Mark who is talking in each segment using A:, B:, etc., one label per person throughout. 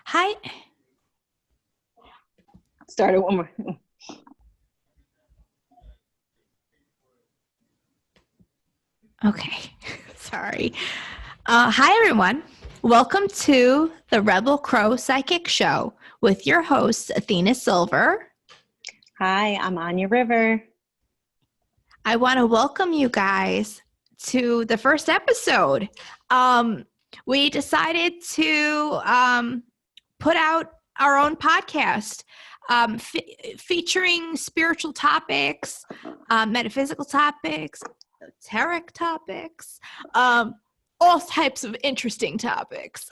A: Hi.
B: Start it one more.
A: Okay. Sorry. Hi, everyone. Welcome to the Rebel Crow Psychic Show with your host, Athena Silver.
B: Hi, I'm Anja River.
A: I want to welcome you guys to the first episode. We decided to put out our own podcast featuring spiritual topics, metaphysical topics, esoteric topics, all types of interesting topics.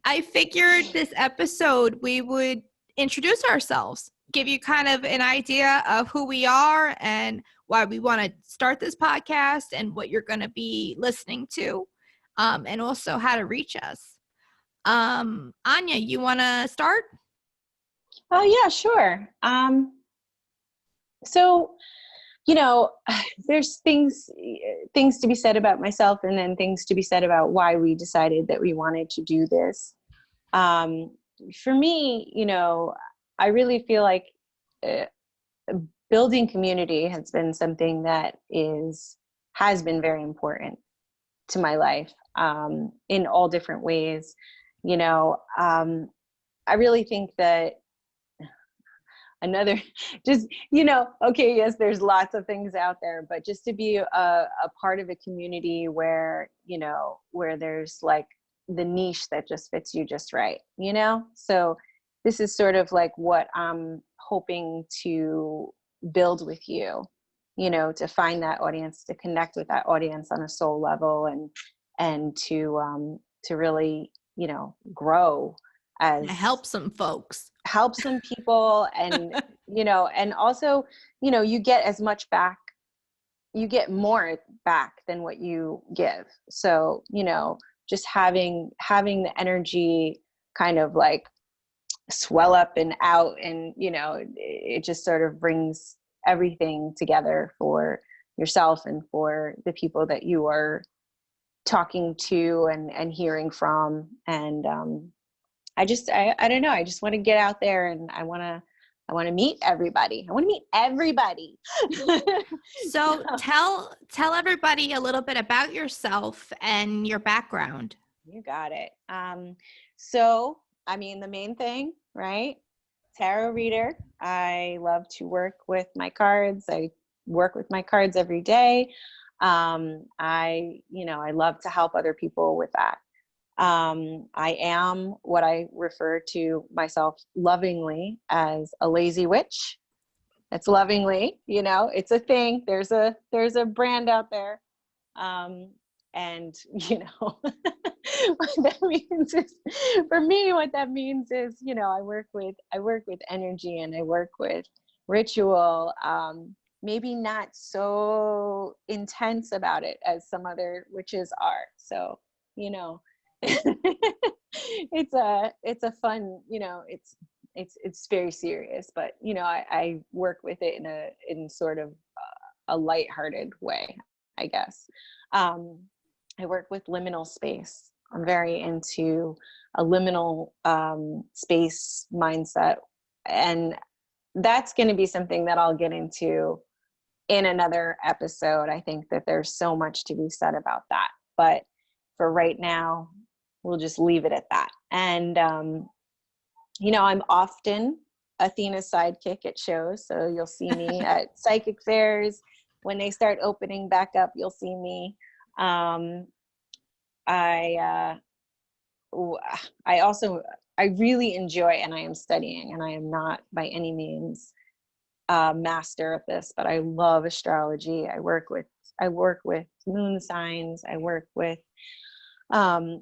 A: I figured this episode we would introduce ourselves, give you kind of an idea of who we are and why we want to start this podcast and what you're going to be listening to, and also how to reach us. Anja, you want to start?
B: Oh yeah, sure. So, there's things to be said about myself, and then things to be said about why we decided that we wanted to do this. For me, I really feel like building community has been something that has been very important to my life, in all different ways. I really think that okay, yes, there's lots of things out there, but just to be a part of a community where there's like the niche that just fits you just right. So this is sort of like what I'm hoping to build with you, to find that audience, to connect with that audience on a soul level, and to really grow as
A: Help some folks.
B: help some people. And and also you get as much back, you get more back than what you give. So just having the energy kind of like swell up and out, and it just sort of brings everything together for yourself and for the people that you are talking to and hearing from. And I don't know. I just want to get out there, and I want to meet everybody. I want to meet everybody.
A: So tell everybody a little bit about yourself and your background.
B: You got it. So, I mean, the main thing, right? Tarot reader. I love to work with my cards. I work with my cards every day. I love to help other people with that. I am what I refer to myself lovingly as a lazy witch. It's lovingly, it's a thing. There's a brand out there. And what that means is, for me, what that means is, I work with energy, and I work with ritual, maybe not so intense about it as some other witches are. So, it's a fun, it's very serious, but I work with it in sort of a lighthearted way, I guess. I work with liminal space. I'm very into a liminal space mindset, and that's going to be something that I'll get into in another episode. I think that there's so much to be said about that, but for right now, we'll just leave it at that. And I'm often Athena's sidekick at shows, so you'll see me at psychic fairs. When they start opening back up, you'll see me. I really enjoy, and I am studying, and I am not by any means a master of this, but I love astrology. I work with moon signs. I work with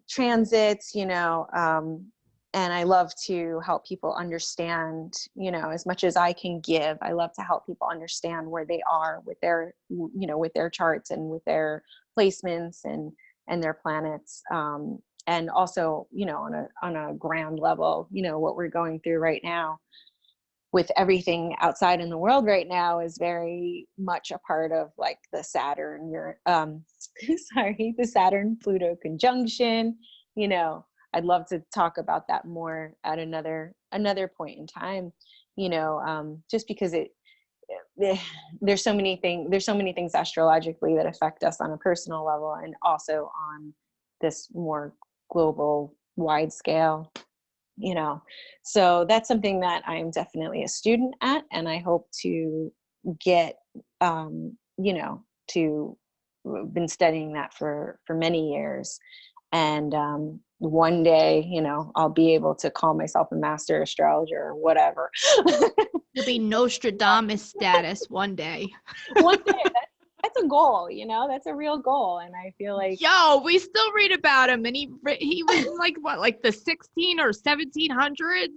B: transits, and I love to help people understand, as much as I can give. I love to help people understand where they are with their, with their charts and with their placements and their planets. And also, on a ground level, what we're going through right now with everything outside in the world right now is very much a part of like the Saturn Pluto conjunction, I'd love to talk about that more at another point in time, just because there's so many things astrologically that affect us on a personal level and also on this more global wide scale, so that's something that I'm definitely a student at, and I hope to get to been studying that for many years, and one day I'll be able to call myself a master astrologer or whatever.
A: You'll be Nostradamus status one day.
B: One day. That's a goal, that's a real goal. And I feel like,
A: we still read about him, and he was like the 16 or 1700s.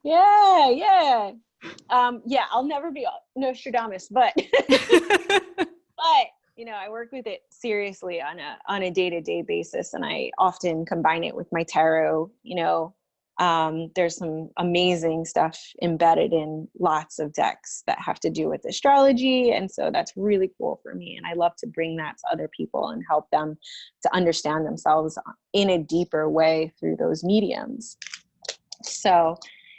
B: yeah. I'll never be Nostradamus, but I work with it seriously on a day-to-day basis, and I often combine it with my tarot. There's some amazing stuff embedded in lots of decks that have to do with astrology, and so that's really cool for me, and I love to bring that to other people and help them to understand themselves in a deeper way through those mediums. So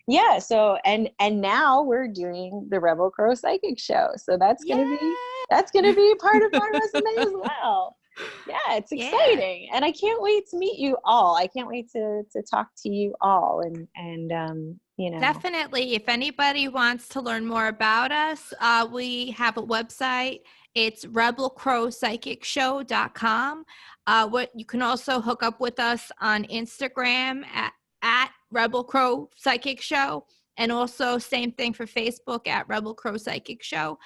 B: and now we're doing the Rebel Crow Psychic Show, so that's gonna be part of my resume as well. Yeah, it's exciting. And I can't wait to meet you all. I can't wait to talk to you all. And
A: Definitely. If anybody wants to learn more about us, we have a website. It's rebelcrowpsychicshow.com. What you can also hook up with us on Instagram at Rebel Crow Psychic Show. And also same thing for Facebook at Rebel Crow Psychic Show.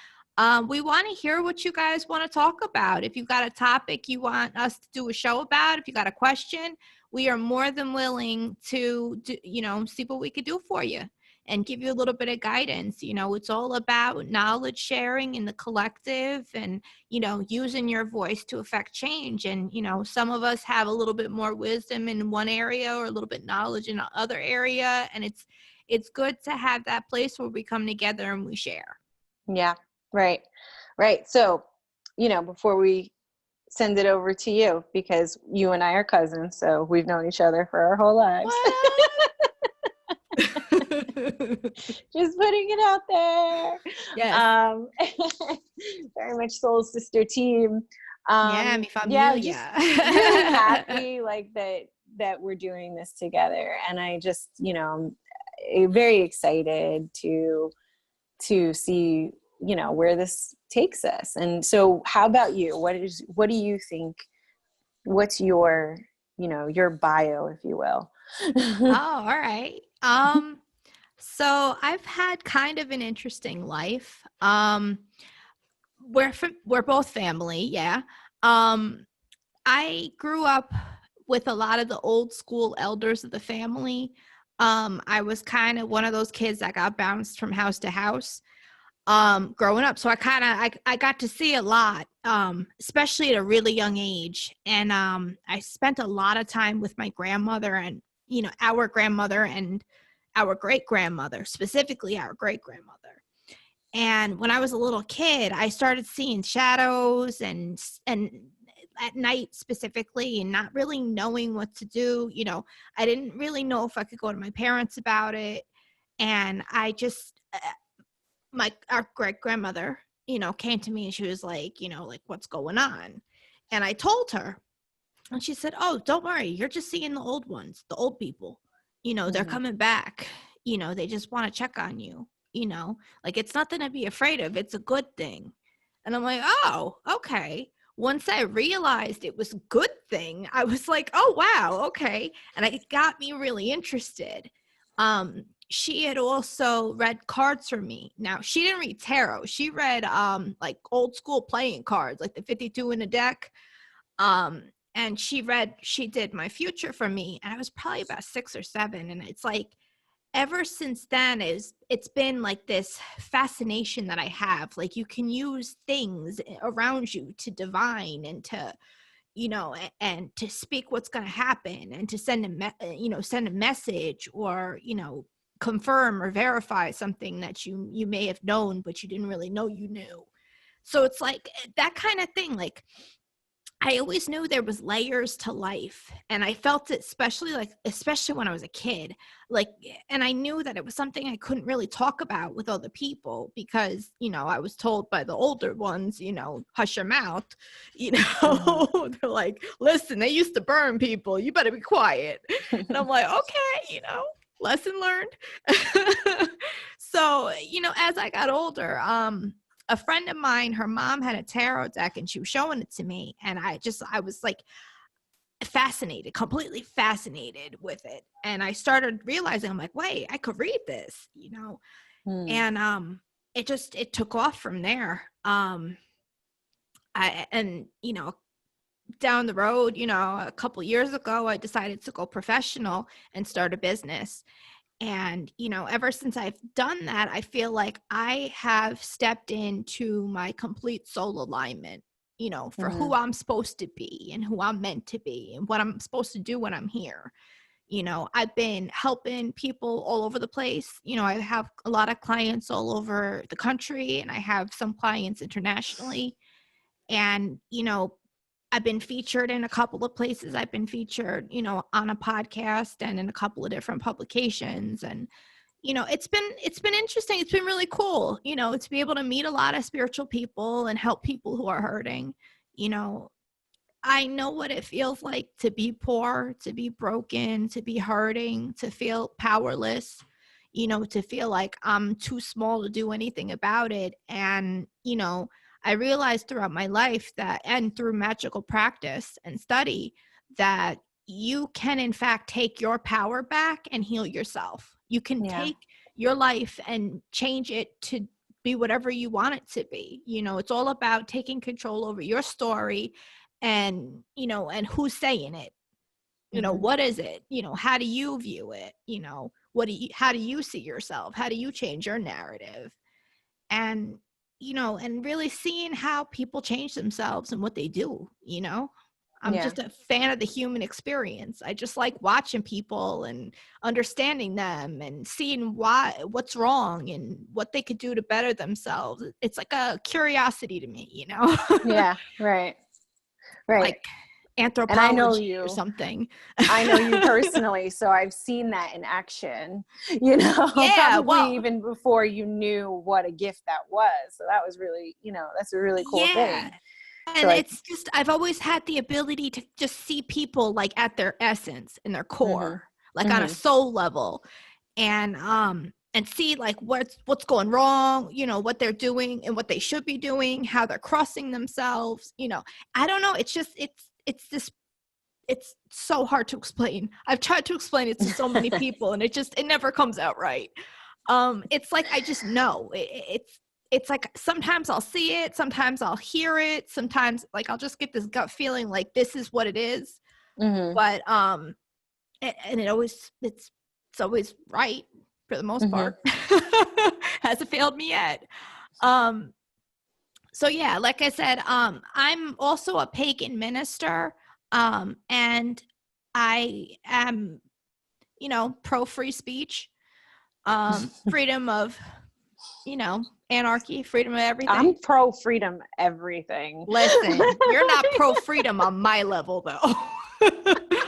A: We want to hear what you guys want to talk about. If you've got a topic you want us to do a show about, if you got a question, we are more than willing to see what we could do for you and give you a little bit of guidance. It's all about knowledge sharing in the collective and, using your voice to affect change. And, some of us have a little bit more wisdom in one area or a little bit knowledge in another area. And it's good to have that place where we come together and we share.
B: Yeah. Right. So, before we send it over to you, because you and I are cousins, so we've known each other for our whole lives. Just putting it out there.
A: Yes.
B: Very much soul sister team.
A: Mi familia.
B: Just really happy that we're doing this together, and I just I'm very excited to see where this takes us. And so how about you? What do you think, what's your bio, if you will?
A: Oh, all right. So I've had kind of an interesting life. We're both family. Yeah. I grew up with a lot of the old school elders of the family. I was kind of one of those kids that got bounced from house to house. Growing up. So I got to see a lot, especially at a really young age. And I spent a lot of time with my grandmother and, our grandmother and our great-grandmother, specifically our great-grandmother. And when I was a little kid, I started seeing shadows and at night specifically, and not really knowing what to do. I didn't really know if I could go to my parents about it. And I just, our great grandmother, came to me and she was like, what's going on? And I told her, and she said, oh, don't worry. You're just seeing the old ones, the old people, they're coming back, they just want to check on you, it's nothing to be afraid of. It's a good thing. And I'm like, oh, okay. Once I realized it was a good thing, I was like, oh, wow. Okay. And it got me really interested. She had also read cards for me. Now, she didn't read tarot. She read like old school playing cards, like the 52 in a deck. And she did my future for me. And I was probably about 6 or 7. And it's like, ever since then, it's been like this fascination that I have. Like, you can use things around you to divine and to, and to speak what's going to happen and to send a message or, confirm or verify something that you may have known, but you didn't really know you knew. So it's like that kind of thing. Like, I always knew there was layers to life, and I felt it especially when I was a kid, like, and I knew that it was something I couldn't really talk about with other people because, I was told by the older ones, hush your mouth,
B: Mhm.
A: they're like, listen, they used to burn people, you better be quiet. And I'm like, okay, lesson learned. So, as I got older, a friend of mine, her mom had a tarot deck and she was showing it to me. And I was like fascinated, completely fascinated with it. And I started realizing, I'm like, wait, I could read this,
B: Mm.
A: and it took off from there. Down the road, a couple years ago, I decided to go professional and start a business. And, ever since I've done that, I feel like I have stepped into my complete soul alignment, for who
B: Mhm.
A: I'm supposed to be and who I'm meant to be and what I'm supposed to do when I'm here. I've been helping people all over the place. I have a lot of clients all over the country, and I have some clients internationally. And, I've been featured in a couple of places. I've been featured, on a podcast and in a couple of different publications. And, it's been interesting. It's been really cool, to be able to meet a lot of spiritual people and help people who are hurting. You know, I know what it feels like to be poor, to be broken, to be hurting, to feel powerless, to feel like I'm too small to do anything about it. And, I realized throughout my life that, and through magical practice and study, that you can, in fact, take your power back and heal yourself. You can
B: Yeah.
A: take your life and change it to be whatever you want it to be. It's all about taking control over your story and, and who's saying it.
B: Mhm.
A: What is it? How do you view it? How do you see yourself? How do you change your narrative? And, and really seeing how people change themselves and what they do. I'm
B: Yeah.
A: just a fan of the human experience. I just like watching people and understanding them and seeing what's wrong and what they could do to better themselves. It's like a curiosity to me,
B: Yeah. Right. Right.
A: like
B: And I know
A: anthropology or
B: you.
A: something.
B: I know you personally, so I've seen that in action,
A: Yeah,
B: probably
A: well,
B: even before you knew what a gift that was. So that was really, that's a really cool
A: yeah.
B: thing to
A: And
B: like,
A: it's just, I've always had the ability to just see people like at their essence and their core,
B: mhm,
A: like on a
B: mhm,
A: soul level, and see like what's going wrong, what they're doing and what they should be doing, how they're crossing themselves. I don't know. It's just, it's this, it's so hard to explain. I've tried to explain it to so many people and it never comes out right. It's like I just know it's like sometimes I'll see it, sometimes I'll hear it, sometimes like I'll just get this gut feeling like this is what it is.
B: mhm,
A: But and it's always right for the most
B: mhm,
A: part. Hasn't failed me yet. Um so yeah, like I said, I'm also a pagan minister, and I am, pro free speech, freedom of, anarchy, freedom of
B: I'm
A: everything.
B: pro freedom everything.
A: Listen, you're not pro freedom on my level though.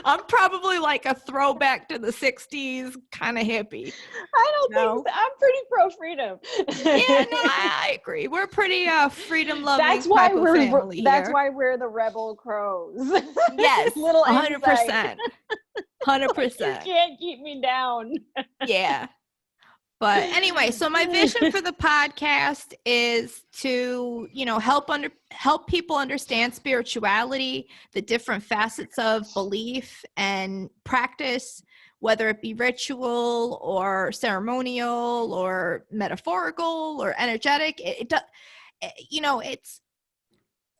A: I'm probably like a throwback to the 60s kind of hippie.
B: I don't think
A: No.
B: so. I'm pretty pro freedom.
A: Yeah, no, I agree. We're pretty freedom loving
B: That's why
A: type of family
B: that's
A: here.
B: why we're the rebel crows.
A: Yes,
B: Little insight.
A: 100%.
B: Like you
A: 100%.
B: can't keep me down.
A: Yeah. But anyway, so my vision for the podcast is to, help people understand spirituality, the different facets of belief and practice, whether it be ritual or ceremonial or metaphorical or energetic.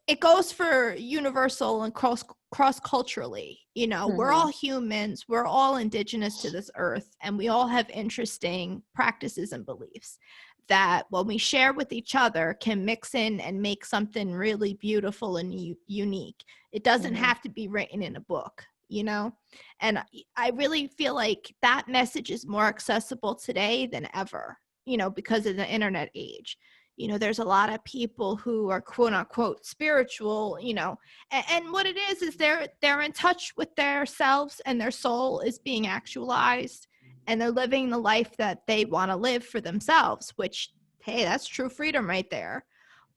A: It goes for universal and cross culturally. We're all
B: Mhm.
A: humans, we're all indigenous to this earth, and we all have interesting practices and beliefs that when we share with each other can mix in and make something really beautiful and unique. It doesn't
B: Mhm.
A: have to be written in a book. And I really feel like that message is more accessible today than ever, because of the internet age. There's a lot of people who are quote unquote spiritual, and what it is they're in touch with their selves, and their soul is being actualized, and they're living the life that they want to live for themselves, which, hey, that's true freedom right there.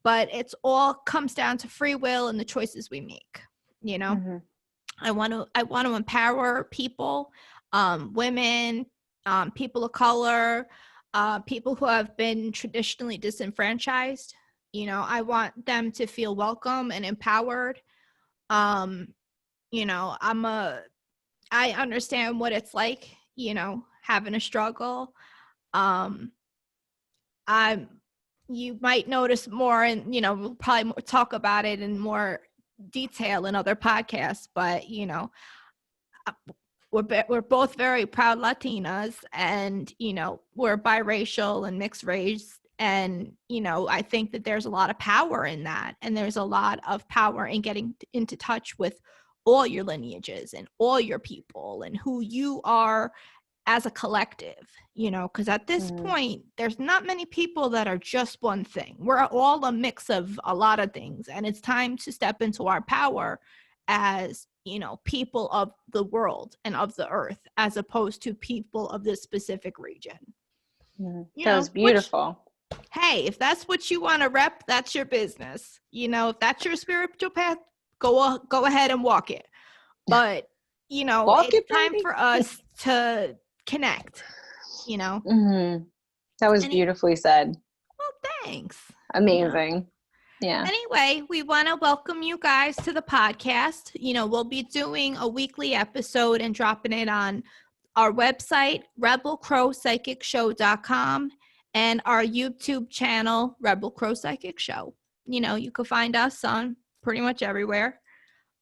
A: But it's all comes down to free will and the choices we make.
B: Mm-hmm.
A: I want to empower people, women, people of color, people who have been traditionally disenfranchised. I want them to feel welcome and empowered. I understand what it's like, having a struggle. I'm You might notice more, and we'll probably talk about it in more detail in other podcasts, but we're both very proud Latinas, and we're biracial and mixed race, and I think that there's a lot of power in that, and there's a lot of power in getting into touch with all your lineages and all your people and who you are as a collective, because at this point, there's not many people that are just one thing. We're all a mix of a lot of things, and it's time to step into our power as, people of the world and of the earth, as opposed to people of this specific region.
B: That was beautiful.
A: Hey, if that's what you want to rep, that's your business. If that's your spiritual path, go ahead and walk it. But, it's time for us to connect,
B: That was beautifully said.
A: Well, thanks.
B: Amazing. Yeah.
A: Anyway, we want to welcome you guys to the podcast. We'll be doing a weekly episode and dropping it on our website, rebelcrowpsychicshow.com, and our YouTube channel, Rebel Crow Psychic Show. You can find us on pretty much everywhere.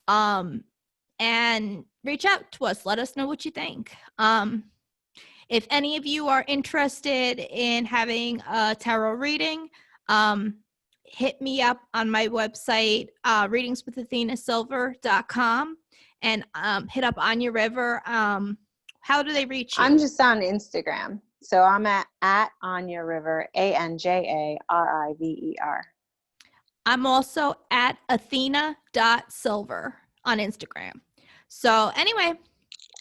A: And reach out to us. Let us know what you think. If any of you are interested in having a tarot reading, hit me up on my website, readingswithathenasilver.com, and hit up Anja River. How do they reach you?
B: I'm just on Instagram. So I'm at Anja River, ANJARIVER.
A: I'm also at Athena.Silver on Instagram. So anyway,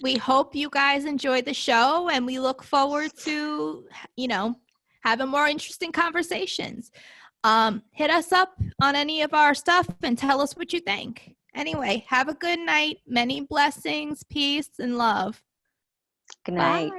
A: we hope you guys enjoyed the show, and we look forward to, having more interesting conversations. Hit us up on any of our stuff and tell us what you think. Anyway, have a good night. Many blessings, peace, and love.
B: Good night.